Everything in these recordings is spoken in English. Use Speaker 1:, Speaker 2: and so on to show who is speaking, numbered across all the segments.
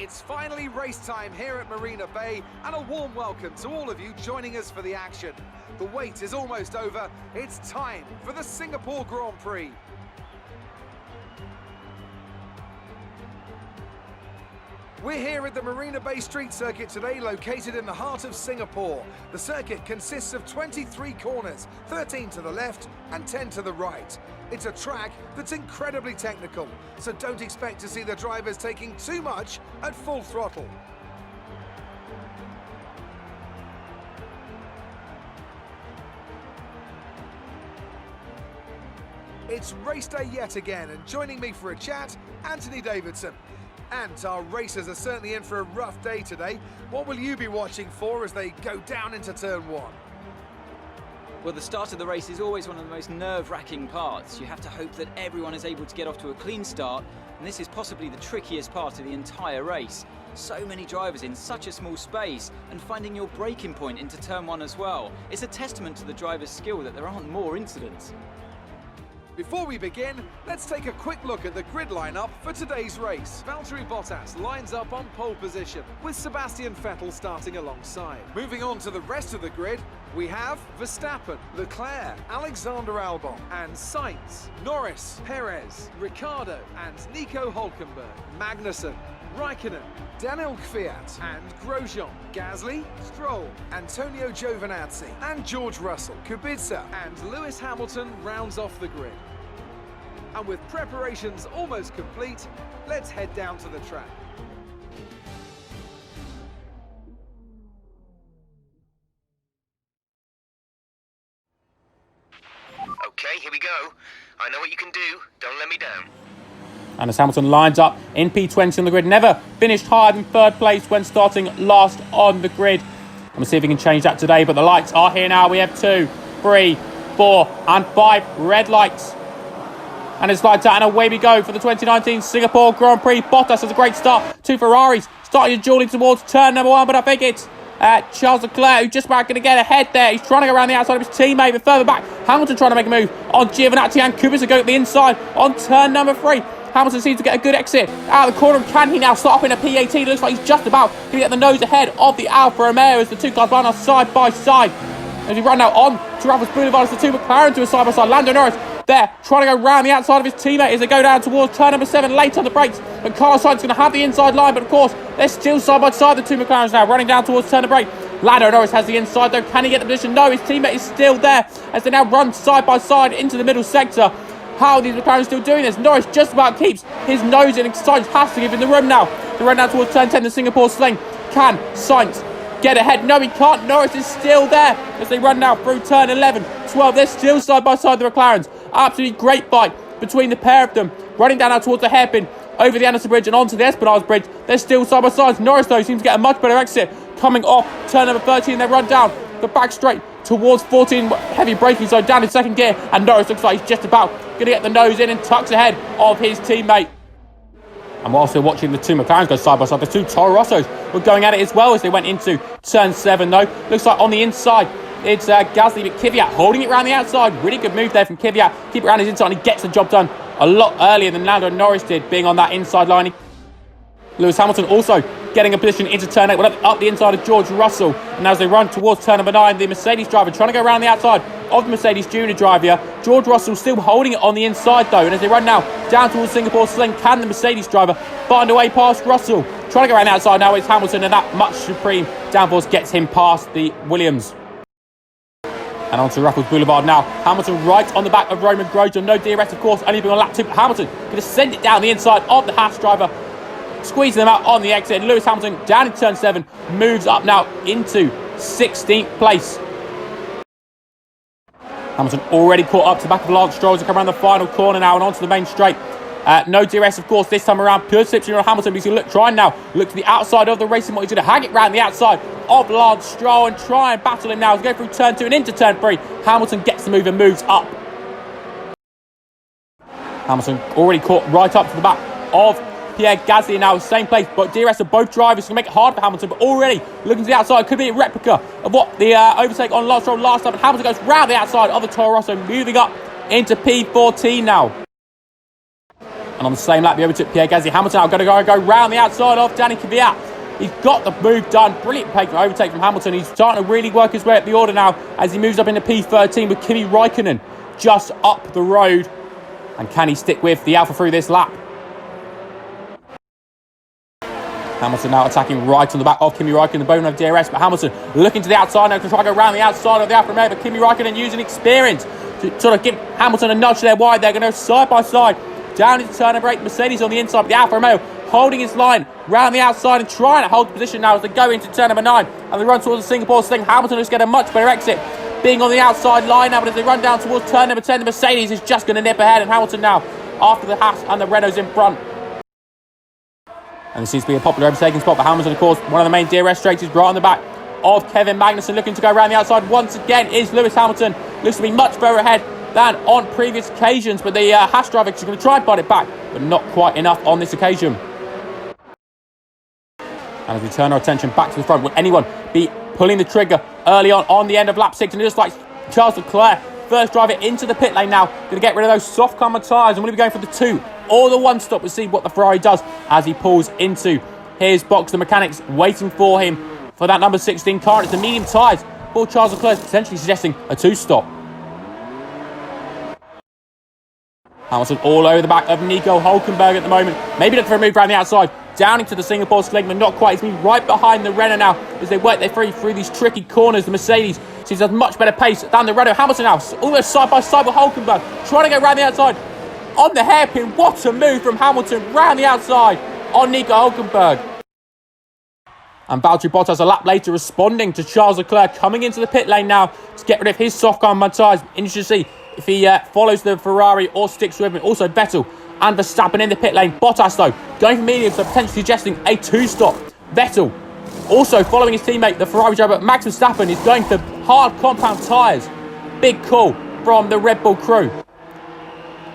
Speaker 1: It's finally race time here at Marina Bay, and a warm welcome to all of you joining us for the action. The wait is almost over. It's time for the Singapore Grand Prix. We're here at the Marina Bay Street Circuit today, located in the heart of Singapore. The circuit consists of 23 corners, 13 to the left and 10 to the right. It's a track that's incredibly technical, so don't expect to see the drivers taking too much at full throttle. It's race day yet again, and joining me for a chat, Anthony Davidson. And our racers are certainly in for a rough day today. What will you be watching for as they go down into turn one?
Speaker 2: Well, the start of the race is always one of the most nerve-wracking parts. You have to hope that everyone is able to get off to a clean start, and this is possibly the trickiest part of the entire race. So many drivers in such a small space, and finding your braking point into turn one as well. It's a testament to the driver's skill that there aren't more incidents.
Speaker 1: Before we begin, let's take a quick look at the grid lineup for today's race. Valtteri Bottas lines up on pole position, with Sebastian Vettel starting alongside. Moving on to the rest of the grid, we have Verstappen, Leclerc, Alexander Albon, and Sainz, Norris, Perez, Ricciardo, and Nico Hülkenberg, Magnussen, Raikkonen, Daniel Kvyat and Grosjean, Gasly, Stroll, Antonio Giovinazzi and George Russell, Kubica and Lewis Hamilton rounds off the grid. And with preparations almost complete, let's head down to the track.
Speaker 3: Okay, here we go. I know what you can do. Don't let me down.
Speaker 4: And as Hamilton lines up in P20 on the grid, never finished higher than third place when starting last on the grid. And we'll see if he can change that today, but the lights are here now. We have 2, 3, 4 and 5 red lights. And it's lights out and away we go for the 2019 Singapore Grand Prix. Bottas has a great start. 2 Ferraris starting to jolly towards turn number 1, but I think it's Charles Leclerc who's just about going to get ahead there. He's trying to go around the outside of his teammate, but further back, Hamilton trying to make a move on Giovinazzi and Kubica going at the inside on turn number 3. Hamilton seems to get a good exit out of the corner. Can he now start up in a P18? Looks like he's just about to get the nose ahead of the Alfa Romeo as the two cars line are side by side. As we run now on to Raffles Boulevard as the two McLaren to a side by side. Lando Norris there trying to go round the outside of his teammate as they go down towards turn number 7 late on the brakes. And Carlos Sainz going to have the inside line, but of course they're still side by side, the two McLarens now running down towards turn number 8. Lando Norris has the inside though. Can he get the position? No, his teammate is still there as they now run side by side into the middle sector. How are these McLaren still doing this? Norris just about keeps his nose in. Sainz has to give him the room now. They run down towards turn 10, the Singapore sling. Can Sainz get ahead? No, he can't. Norris is still there as they run now through turn 11, 12. They're still side by side, the McLarens. Absolutely great fight between the pair of them. Running down now towards the hairpin, over the Anderson Bridge and onto the Esplanade Bridge. They're still side by side. Norris, though, seems to get a much better exit. Coming off turn number 13, they run down the back straight towards 14, heavy braking zone down in second gear, and Norris looks like he's just about going to get the nose in and tucks ahead of his teammate. And we're also watching the two McLarens go side by side. The two Toro Rossos were going at it as well as they went into turn 7 though. Looks like on the inside it's Gasly, but Kvyat holding it around the outside. Really good move there from Kvyat. Keep it around his inside and he gets the job done a lot earlier than Lando Norris did, being on that inside line. Lewis Hamilton also getting a position into turn 8, up the inside of George Russell. And as they run towards turn number 9, the Mercedes driver trying to go around the outside of the Mercedes junior driver. George Russell still holding it on the inside though. And as they run now down towards Singapore Sling, can the Mercedes driver find a way past Russell? Trying to go around the outside now, it's Hamilton, and that much supreme downforce gets him past the Williams. And onto Raffles Boulevard now. Hamilton right on the back of Roman Grosjean. No DRS, of course, only being on lap 2. But Hamilton going to send it down the inside of the Haas driver, squeezing them out on the exit. Lewis Hamilton down in turn 7, moves up now into 16th place. Hamilton already caught up to the back of Lance Stroll as they come around the final corner now and onto the main straight. No DRS, of course, this time around. Pure slipstream on Hamilton, but he's going to try and now look to the outside of the racing. He's going to hang it round the outside of Lance Stroll and try and battle him now. He's going through turn 2 and into turn 3. Hamilton gets the move and moves up. Hamilton already caught right up to the back of Pierre Gasly now, same place, but DRS of both drivers can make it hard for Hamilton, but already looking to the outside, could be a replica of what the overtake on Lance Stroll last time, and Hamilton goes round the outside of the Toro Rosso, moving up into P14 now. And on the same lap, he overtook Pierre Gasly. Hamilton now going to go round the outside of Danny Kvyat. He's got the move done. Brilliant overtake from Hamilton. He's starting to really work his way up the order now as he moves up into P13 with Kimi Räikkönen just up the road. And can he stick with the Alfa through this lap? Hamilton now attacking right on the back of Kimi Räikkönen, the bone of DRS, but Hamilton looking to the outside now to try to go around the outside of the Alfa Romeo, but Kimi Räikkönen using experience to sort of give Hamilton a nudge there wide. They're going to go side by side down into turn number 8. Mercedes on the inside, but the Alfa Romeo holding his line round the outside and trying to hold the position now as they go into turn number 9 and they run towards the Singapore Sling. Hamilton looks to get a much better exit, being on the outside line now, but as they run down towards turn number 10, the Mercedes is just going to nip ahead, and Hamilton now after the Haas and the Renault's in front. And it seems to be a popular overtaking spot for Hamilton, of course. One of the main DRS straights is right on the back of Kevin Magnussen, looking to go around the outside once again is Lewis Hamilton. Looks to be much further ahead than on previous occasions, but the Haas driver is going to try and fight it back, but not quite enough on this occasion. And as we turn our attention back to the front, will anyone be pulling the trigger early on the end of lap 6? And just like Charles Leclerc, first driver into the pit lane now, going to get rid of those soft carbon tyres, and will he be going for the 2 or the 1 stop? We'll see what the Ferrari does as he pulls into his box. The mechanics waiting for him for that number 16 car. It's the medium tyres for Charles Leclerc, potentially suggesting a 2 stop. Hamilton all over the back of Nico Hülkenberg at the moment. Maybe looking for a move around the outside, down into the Singapore Sling, but not quite. He's been right behind the Renault now as they work their way through these tricky corners. The Mercedes seems to have much better pace than the Renault. Hamilton now almost side by side with Hülkenberg, trying to go around the outside on the hairpin. What a move from Hamilton round the outside on Nico Hülkenberg. And Valtteri Bottas a lap later responding to Charles Leclerc coming into the pit lane now to get rid of his soft carbon tyres. Interesting to see if he follows the Ferrari or sticks with him. Also Vettel and Verstappen in the pit lane. Bottas though going for medium, so potentially suggesting a 2 stop. Vettel also following his teammate, the Ferrari driver Max Verstappen, is going for hard compound tyres. Big call from the Red Bull crew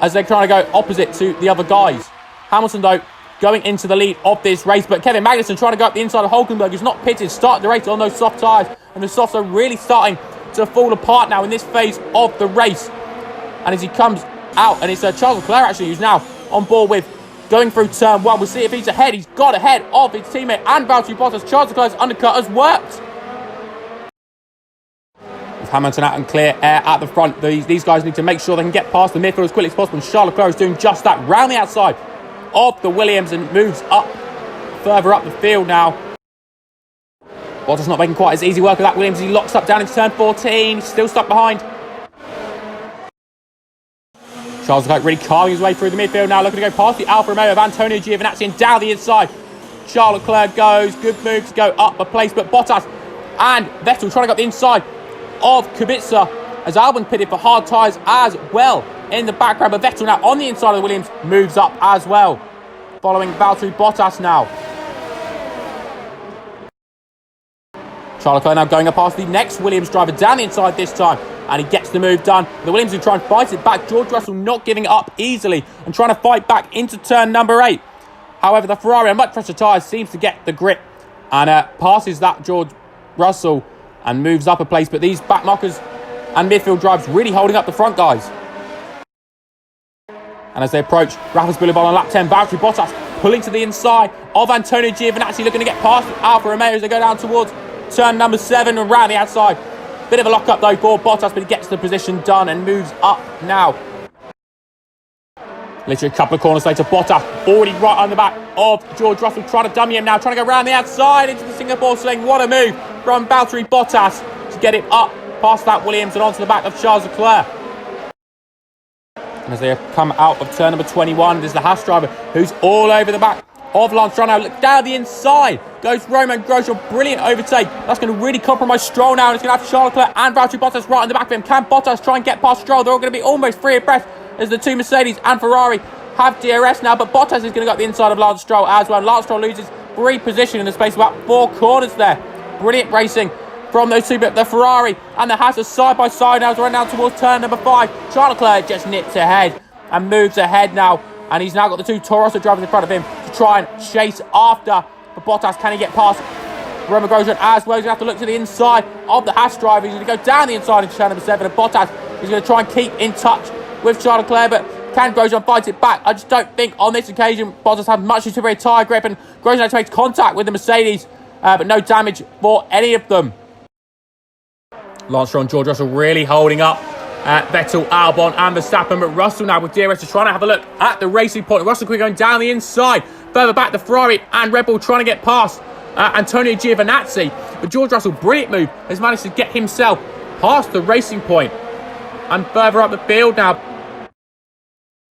Speaker 4: as they're trying to go opposite to the other guys. Hamilton though going into the lead of this race, but Kevin Magnussen trying to go up the inside of Hülkenberg, who's not pitted, start the race on those soft tyres, and the softs are really starting to fall apart now in this phase of the race. And as he comes out, and it's Charles Leclerc actually who's now on board with going through turn 1. We'll see if he's ahead. He's got ahead of his teammate and Valtteri Bottas. Charles Leclerc's undercut has worked. With Hamilton out and clear air at the front, these guys need to make sure they can get past the midfield as quickly as possible, and Charles Leclerc is doing just that, round the outside of the Williams and moves up further up the field now. Bottas not making quite as easy work of that Williams. He locks up down into turn 14. He's still stuck behind. Charles Leclerc really carving his way through the midfield now, looking to go past the Alfa Romeo of Antonio Giovinazzi and down the inside. Charles Leclerc goes, good move to go up a place, but Bottas and Vettel trying to go up the inside of Kubica as Albon pitted for hard tyres as well in the background, but Vettel now on the inside of the Williams moves up as well, following Valtteri Bottas now. Charles Leclerc now going up past the next Williams driver down the inside this time, and he gets the move done. The Williams will try and fight it back. George Russell not giving it up easily and trying to fight back into turn number 8. However, the Ferrari on much fresher tyres seems to get the grip and passes that George Russell and moves up a place. But these backmarkers and midfield drives really holding up the front guys. And as they approach Raffles Boulevard on lap 10, Valtteri Bottas pulling to the inside of Antonio Giovinazzi, looking to get past Alfa Romeo as they go down towards turn number 7 and round the outside. Bit of a lock-up though for Bottas, but he gets the position done and moves up now. Literally a couple of corners later, Bottas already right on the back of George Russell, trying to dummy him now, trying to go round the outside into the Singapore Sling. What a move from Valtteri Bottas to get it up past that Williams and onto the back of Charles Leclerc. And as they come out of turn number 21, there's the Haas driver who's all over the back of Lance Stroll now. Look down the inside goes Romain Grosjean, brilliant overtake. That's going to really compromise Stroll now, and it's going to have Charles Leclerc and Valtteri Bottas right on the back of him. Can Bottas try and get past Stroll? They're all going to be almost free of breath as the two Mercedes and Ferrari have DRS now, but Bottas is going to go up the inside of Lance Stroll as well. Lance Stroll loses free position in the space of about 4 corners there. Brilliant racing from those two, but the Ferrari and the Haas are side by side now as we run down towards turn number 5. Charles Leclerc just nips ahead and moves ahead now, and he's now got the two Toro Rosso drivers in front of him to try and chase after. But Bottas, can he get past Romain Grosjean as well? He's going to have to look to the inside of the Haas driver. He's going to go down the inside into turn number 7, and Bottas is going to try and keep in touch with Charles Leclerc, but Can Grosjean fight it back? I just don't think on this occasion Bottas had much superior tyre grip, and Grosjean had to make contact with the Mercedes, but no damage for any of them. Lance Stroll and George Russell really holding up Vettel, Albon and Verstappen, but Russell now with DRS is trying to have a look at the racing point. Russell quickly going down the inside, further back the Ferrari and Red Bull trying to get past Antonio Giovinazzi, but George Russell, brilliant move, has managed to get himself past the racing point and further up the field now.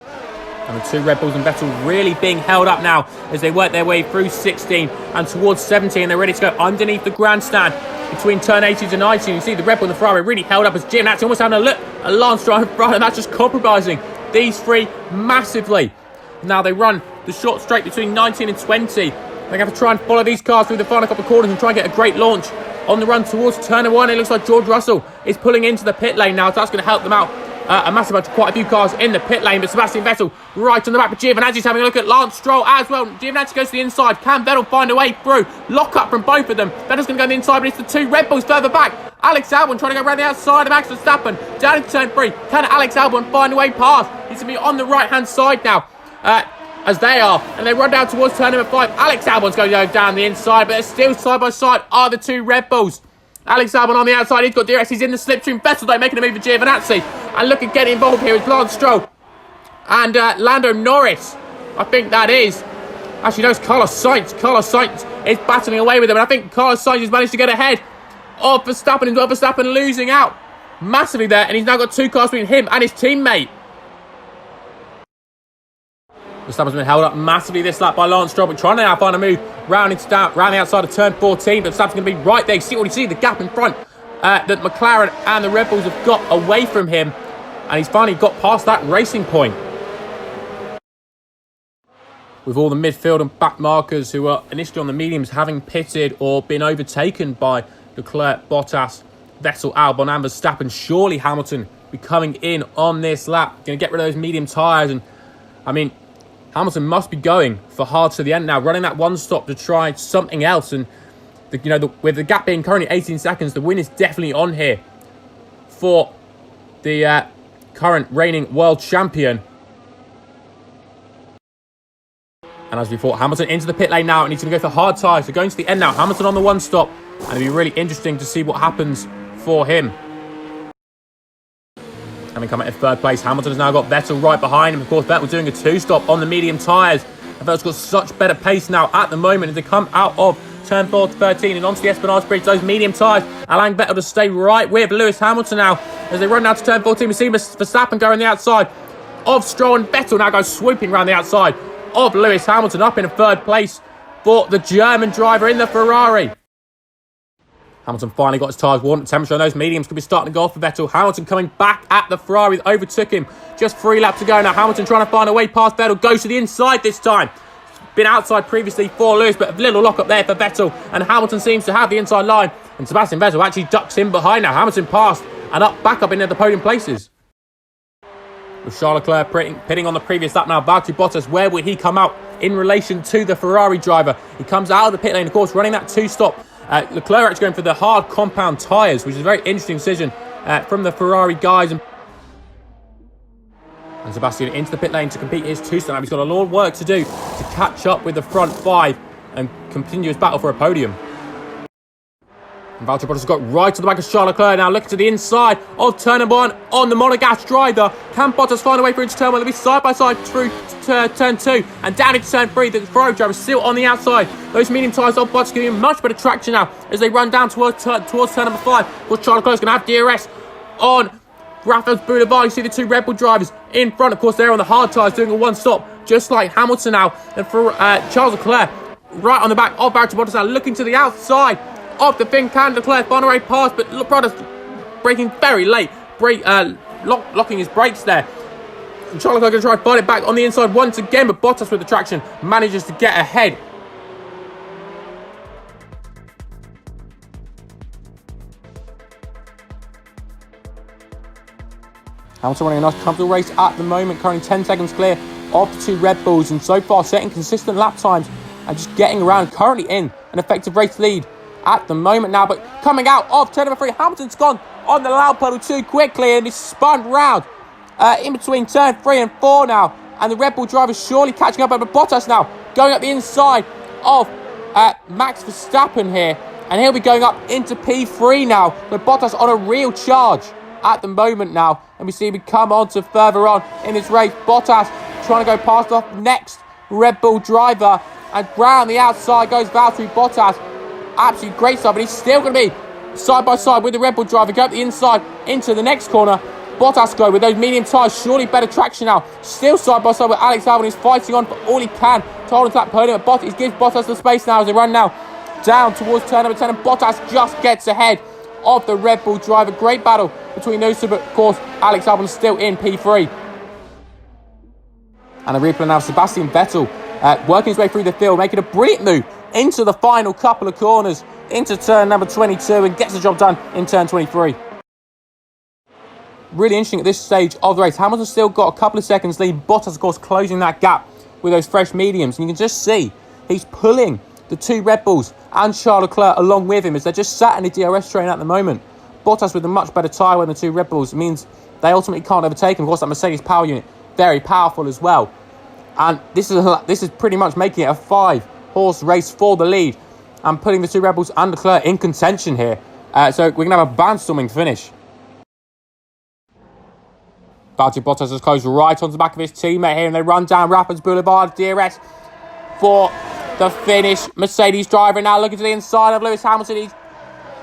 Speaker 4: And the two Red Bulls and Vettel really being held up now as they work their way through 16 and towards 17. They're ready to go underneath the grandstand between turn 18 to 19. You see the Red Bull and the Ferrari really held up as Giovinazzi almost having a look at Lance Stroll in front, and that's just compromising these three massively. Now they run the short straight between 19 and 20. They have to try and follow these cars through the final couple of corners and try and get a great launch on the run towards turn 1. It looks like George Russell is pulling into the pit lane now, so that's going to help them out a massive amount, quite a few cars in the pit lane, but Sebastian Vettel right on the back, but Giovinazzi's having a look at Lance Stroll as well. Giovinazzi goes to the inside. Can Vettel find a way through? Lock up from both of them. Vettel's going to go on the inside, but it's the two Red Bulls further back. Alex Albon trying to go around the outside of Max Verstappen down into turn 3. Can Alex Albon find a way past? He's going to be on the right hand side now, as they are, and they run down towards turn number 5. Alex Albon's going to go down the inside, but they're still side by side are the two Red Bulls. Alex Albon on the outside, he's got DRS, he's in the slipstream. Vettel though making a move for Giovinazzi, and look at getting involved here with Lance Stroll and Lando Norris. I think that is, actually no, it's Carlos Sainz. Carlos Sainz is battling away with him, and I think Carlos Sainz has managed to get ahead of Verstappen, and Verstappen losing out massively there, and he's now got two cars between him and his teammate. Verstappen's been held up massively this lap by Lance Stroll, but trying to now find a move round the outside of turn 14. But Verstappen's going to be right there. You see the gap in front that McLaren and the Red Bulls have got away from him, and he's finally got past that racing point. With all the midfield and back markers who are initially on the mediums having pitted or been overtaken by Leclerc, Bottas, Vettel, Albon and Verstappen, surely Hamilton be coming in on this lap. Going to get rid of those medium tyres, and I mean, Hamilton must be going for hard to the end now, running that one stop to try something else. And, with the gap being currently 18 seconds, the win is definitely on here for the current reigning world champion. And as we thought, Hamilton into the pit lane now, and he's going to go for hard tyres. So going to the end now, Hamilton on the one stop. And it'll be really interesting to see what happens for him. Having come in third place, Hamilton has now got Vettel right behind him. Of course, Vettel doing a two-stop on the medium tyres. And Vettel's got such better pace now at the moment as they come out of turn 4 to 13 and onto the Esplanade Bridge. Those medium tyres allowing Vettel to stay right with Lewis Hamilton now. As they run down to turn 14, we see Verstappen go on the outside of Stroll, and Vettel now goes swooping around the outside of Lewis Hamilton up in third place for the German driver in the Ferrari. Hamilton finally got his tyres warm at temperature, and those mediums could be starting to go off for Vettel. Hamilton coming back at the Ferrari that overtook him. Just 3 laps to go now. Hamilton trying to find a way past Vettel. Goes to the inside this time. Been outside previously for Lewis, but a little lock up there for Vettel. And Hamilton seems to have the inside line. And Sebastian Vettel actually ducks in behind now. Hamilton passed and back up into the podium places. With Charles Leclerc pitting on the previous lap now, Valtteri Bottas, where will he come out in relation to the Ferrari driver? He comes out of the pit lane, of course, running that two-stop. Leclerc actually going for the hard compound tyres, which is a very interesting decision from the Ferrari guys. And Sebastian into the pit lane to compete his two-stop. He's got a lot of work to do to catch up with the front 5 and continue his battle for a podium. And Valtteri Bottas has got right to the back of Charles Leclerc now, looking to the inside of turn 1 on the monogas driver. Can Bottas find a way through into turn 1? They'll be side by side through turn 2 and down into turn 3. The Ferrari driver is still on the outside. Those medium tyres of Bottas giving him much better traction now as they run down towards turn 5. Of course, Charles Leclerc is going to have DRS on Rafael's Boulevard. You see the two Red Bull drivers in front. Of course, they're on the hard tyres doing a one stop, just like Hamilton now. And for Charles Leclerc, right on the back of Valtteri Bottas now, looking to the outside of the thing. Can Leclerc find a way past, but Bottas braking very late, locking his brakes there. And Charles Leclerc going to try and find it back on the inside once again, but Bottas with the traction manages to get ahead. Hamilton running a nice comfortable race at the moment, currently 10 seconds clear of the two Red Bulls, and so far setting consistent lap times and just getting around, currently in an effective race lead at the moment now. But coming out of turn number 3, Hamilton's gone on the loud pedal too quickly and he's spun round in between turn 3 and 4 now. And the Red Bull driver surely catching up. But Bottas now going up the inside of Max Verstappen here. And he'll be going up into P3 now. With Bottas on a real charge at the moment now. And we see him come on to further on in this race. Bottas trying to go past the next Red Bull driver. And round the outside goes Valtteri Bottas. Absolutely great stuff. But he's still going to be side by side with the Red Bull driver. Go up the inside into the next corner. Bottas go with those medium tyres. Surely better traction now. Still side by side with Alex Albon. He's fighting on for all he can to hold on to that podium. But Bottas gives Bottas the space now as they run now down towards turn number 10. And Bottas just gets ahead of the Red Bull driver. Great battle between those two. But of course, Alex Albon still in P3. And a replay now of Sebastian Vettel working his way through the field, making a brilliant move into the final couple of corners, into turn number 22, and gets the job done in turn 23. Really interesting at this stage of the race. Hamilton's still got a couple of seconds lead. Bottas, of course, closing that gap with those fresh mediums. And you can just see he's pulling the two Red Bulls and Charles Leclerc along with him as they're just sat in the DRS train at the moment. Bottas with a much better tyre than the two Red Bulls means they ultimately can't overtake him. Of course, that Mercedes power unit, very powerful as well. And this is pretty much making it a 5-horse race for the lead and putting the two Red Bulls and Leclerc in contention here. So we're going to have a barnstorming finish. Valtteri Bottas has closed right onto the back of his teammate here, and they run down Rapids Boulevard. DRS for the finish. Mercedes driver now looking to the inside of Lewis Hamilton. He's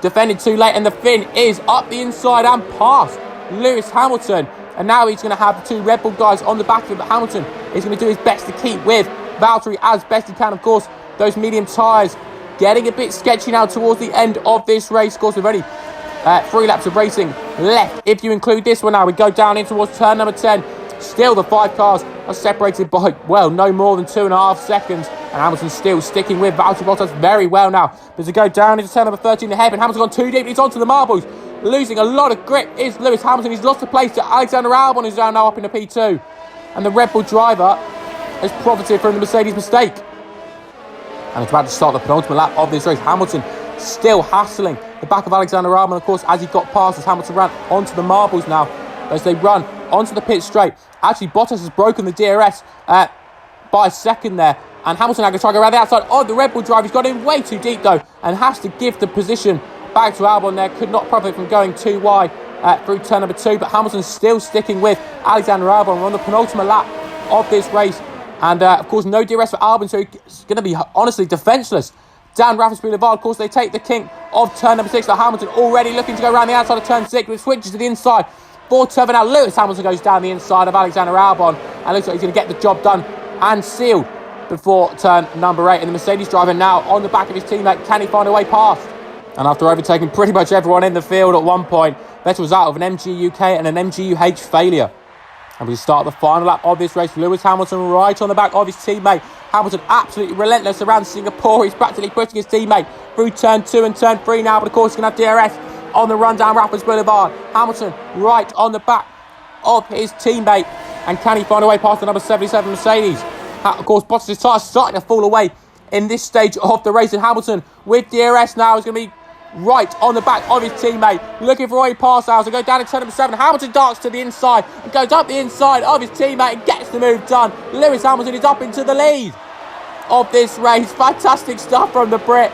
Speaker 4: defended too late, and the Finn is up the inside and past Lewis Hamilton. And now he's going to have the two Red Bull guys on the back of him, but Hamilton is going to do his best to keep with Valtteri as best he can. Of course, those medium tyres getting a bit sketchy now towards the end of this race. Of course, we've only 3 laps of racing left. If you include this one now, we go down in towards turn number 10. Still, the 5 cars are separated by, well, no more than 2.5 seconds. And Hamilton's still sticking with Valtteri Bottas very well now. But to go down into turn number 13, the hairpin, Hamilton's gone too deep. He's onto the marbles. Losing a lot of grip is Lewis Hamilton. He's lost the place to Alexander Albon, who's now up in the P2. And the Red Bull driver has profited from the Mercedes mistake. And it's about to start the penultimate lap of this race. Hamilton still hassling the back of Alexander Albon, of course, as he got past as Hamilton ran onto the marbles now. As they run onto the pit straight. Actually, Bottas has broken the DRS by a second there. And Hamilton now going to try to go around the outside. Oh, the Red Bull driver, he's got in way too deep though, and has to give the position back to Albon there. Could not profit from going too wide through turn number 2. But Hamilton's still sticking with Alexander Albon. We're on the penultimate lap of this race. And of course, no DRS for Albon, so he's going to be honestly defenceless down Rapids Boulevard. Of course, they take the kink of turn number 6. So Hamilton already looking to go around the outside of turn 6, which switches to the inside for turn. Now Lewis Hamilton goes down the inside of Alexander Albon and looks like he's going to get the job done and sealed before turn number 8. And the Mercedes driver now on the back of his teammate. Can he find a way past? And after overtaking pretty much everyone in the field at one point, Vettel was out of an MG UK and an MGUH failure. And we start the final lap of this race. Lewis Hamilton right on the back of his teammate. Hamilton absolutely relentless around Singapore. He's practically pushing his teammate through turn 2 and turn 3 now. But of course, he's going to have DRS on the run down Rapids Boulevard. Hamilton right on the back of his teammate. And can he find a way past the number 77 Mercedes? Of course, Bottas' tyre starting to fall away in this stage of the race. And Hamilton with DRS now is going to be right on the back of his teammate, looking for Roy Parsons to go down to turn number 7. Hamilton darts to the inside and goes up the inside of his teammate and gets the move done. Lewis Hamilton is up into the lead of this race. Fantastic stuff from the Brit.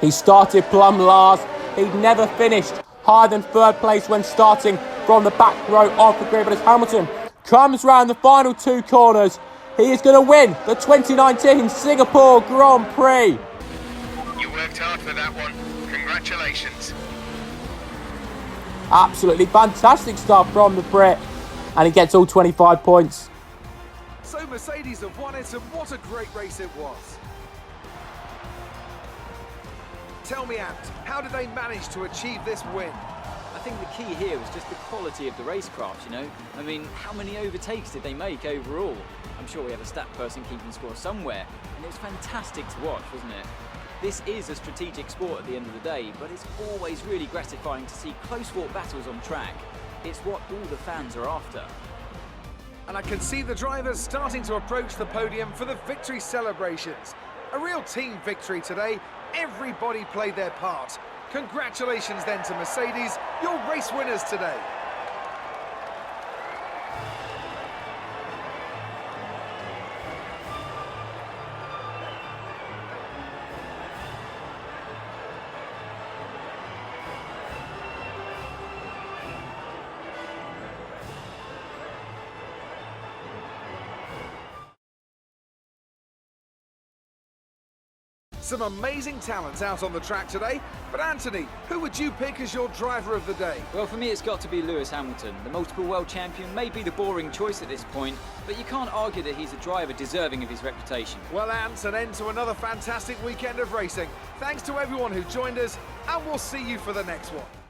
Speaker 4: He started plumb last. He'd never finished higher than 3rd place when starting from the back row of the grid. But as Hamilton comes round the final 2 corners, he is going to win the 2019 Singapore Grand Prix.
Speaker 3: You worked hard for that one. Congratulations.
Speaker 4: Absolutely fantastic stuff from the Brit. And he gets all 25 points.
Speaker 1: So Mercedes have won it, and what a great race it was. Tell me, Ant, how did they manage to achieve this win?
Speaker 2: I think the key here was just the quality of the racecraft, you know? I mean, how many overtakes did they make overall? I'm sure we have a stat person keeping score somewhere, and it was fantastic to watch, wasn't it? This is a strategic sport at the end of the day, but it's always really gratifying to see close-fought battles on track. It's what all the fans are after.
Speaker 1: And I can see the drivers starting to approach the podium for the victory celebrations. A real team victory today. Everybody played their part. Congratulations then to Mercedes, your race winners today. Some amazing talents out on the track today, but Anthony, who would you pick as your driver of the day?
Speaker 2: Well, for me, it's got to be Lewis Hamilton. The multiple world champion may be the boring choice at this point, but you can't argue that he's a driver deserving of his reputation.
Speaker 1: Well, Ant, an end to another fantastic weekend of racing. Thanks to everyone who joined us, and we'll see you for the next one.